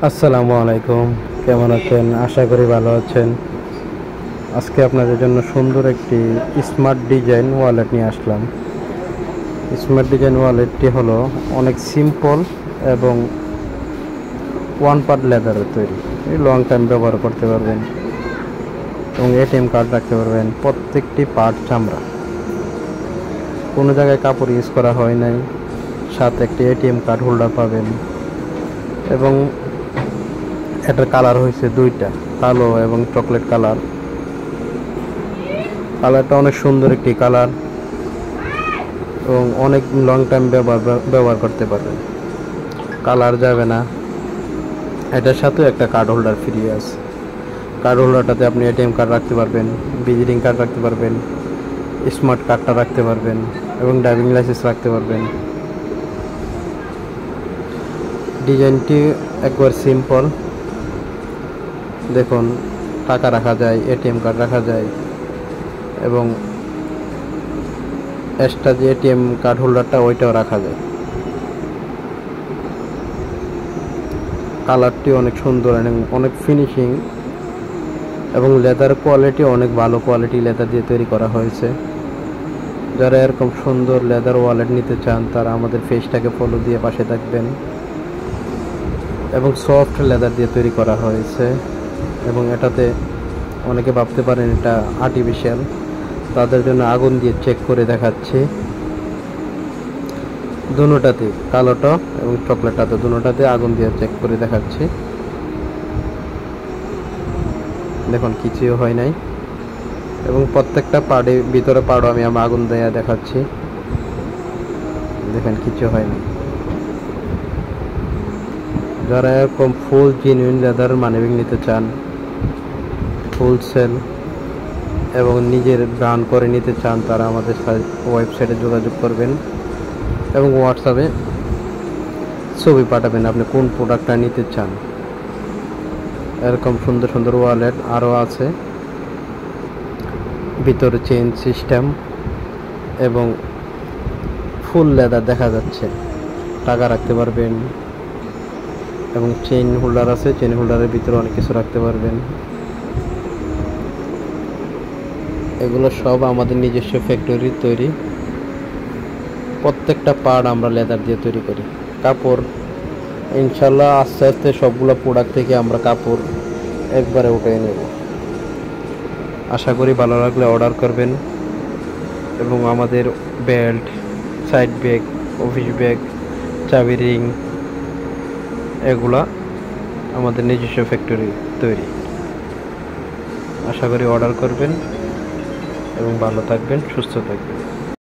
আসসালামু আলাইকুম, কেমন আছেন? আশা করি ভালো আছেন। আজকে আপনাদের জন্য সুন্দর একটি স্মার্ট ডিজাইন ওয়ালেট নিয়ে আসলাম। স্মার্ট ডিজাইন ওয়ালেটটি হলো অনেক সিম্পল এবং ওয়ান পার্ট লেদারের তৈরি। লং টাইম ব্যবহার করতে পারবেন এবং এটিএম কার্ড রাখতে পারবেন। প্রত্যেকটি পার্ট চামড়া, কোনো জায়গায় কাপড় ইউজ করা হয় নাই। সাথে একটি এটিএম কার্ড হোল্ডার পাবেন এবং এটার কালার হয়েছে দুইটা, কালো এবং চকলেট কালার। কালারটা অনেক সুন্দর একটি কালার এবং অনেক লং টাইম ব্যবহার করতে পারবেন, কালার যাবে না। এটার সাথে একটা কার্ড হোল্ডার ফ্রি আছে। কার্ড হোল্ডারটাতে আপনি এটিএম কার্ড রাখতে পারবেন, ভিজিটিং কার্ড রাখতে পারবেন, স্মার্ট কার্ডটা রাখতে পারবেন এবং ড্রাইভিং লাইসেন্স রাখতে পারবেন। ডিজাইনটি একবার সিম্পল, দেখুন টাকা রাখা যায়, এটিএম কার্ড রাখা যায় এবং এক্সট্রা যে এটিএম কার্ড হোল্ডারটা ওইটাও রাখা যায়। কালারটি অনেক সুন্দর এবং অনেক ফিনিশিং এবং লেদার কোয়ালিটি অনেক ভালো কোয়ালিটি লেদার দিয়ে তৈরি করা হয়েছে। যারা এরকম সুন্দর লেদার ওয়ালেট নিতে চান তারা আমাদের পেজটাকে ফলো দিয়ে পাশে থাকবেন। এবং সফট লেদার দিয়ে তৈরি করা হয়েছে এবং এটাতে অনেকে ভাবতে পারেন এটা আর্টিফিশিয়াল, তাদের জন্য আগুন দিয়ে চেক করে দেখাচ্ছি। দুটোটাতে, কালোটা এবং চকলেটটাতে, দুটোটাতে আগুন দিয়ে চেক করে দেখাচ্ছি। দেখুন কিছুই হয় নাই এবং প্রত্যেকটা পাড়ে ভিতরে পাড়ও আমি আগুন দিয়ে দেখাচ্ছি। দেখেন কিছু হয়নি। যারা এরকম ফুল জেনুইন লেদার মানিব্যাগ নিতে চান, হোলসেল এবং নিজের ব্র্যান্ড করে নিতে চান, তারা আমাদের ওয়েবসাইটে যোগাযোগ করবেন এবং হোয়াটসঅ্যাপে ছবি পাঠাবেন আপনি কোন প্রোডাক্টটা নিতে চান। এরকম সুন্দর সুন্দর ওয়ালেট আরও আছে, ভিতরে চেইন সিস্টেম এবং ফুল লেদার দেখা যাচ্ছে। টাকা রাখতে পারবেন এবং চেইন হোল্ডার আছে, চেইন হোল্ডারের ভিতরে অনেক কিছু রাখতে পারবেন। এগুলো সব আমাদের নিজস্ব ফ্যাক্টরির তৈরি। প্রত্যেকটা পার্ট আমরা লেদার দিয়ে তৈরি করি। কাপড় ইনশাল্লাহ আস্তে আস্তে সবগুলো প্রোডাক্ট থেকে আমরা কাপড় একবারে উঠিয়ে নেব। আশা করি ভালো লাগলে অর্ডার করবেন এবং আমাদের belt, side bag, office bag, চাবি রিং এগুলা আমাদের নিজস্ব ফ্যাক্টরি তৈরি। আশা করি অর্ডার করবেন এবং ভালো থাকবেন, সুস্থ থাকবেন।